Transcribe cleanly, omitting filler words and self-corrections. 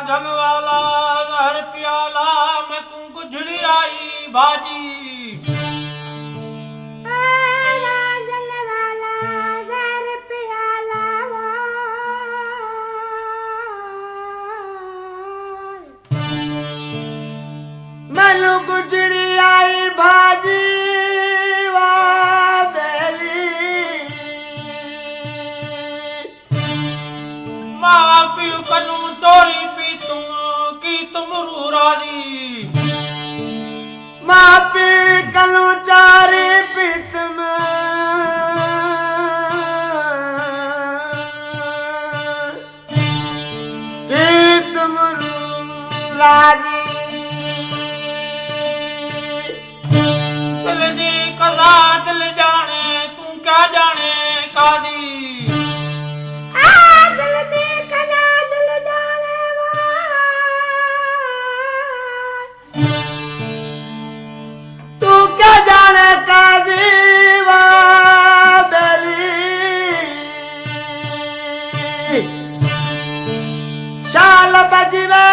जनवाला हर प्याला मैं कुंकुझड़ी आई भाजी मैनू गुजरी आई भाजी वाह बेली माँ पियो कनू चोरी पी तुम की तुम रू राजी माँ पी कलू चारी पीतम की तुम राजी दिल दी कला दिल जाने तू क्या जाने कादी तू क्या जाने का जीवा बेली शाल बजवे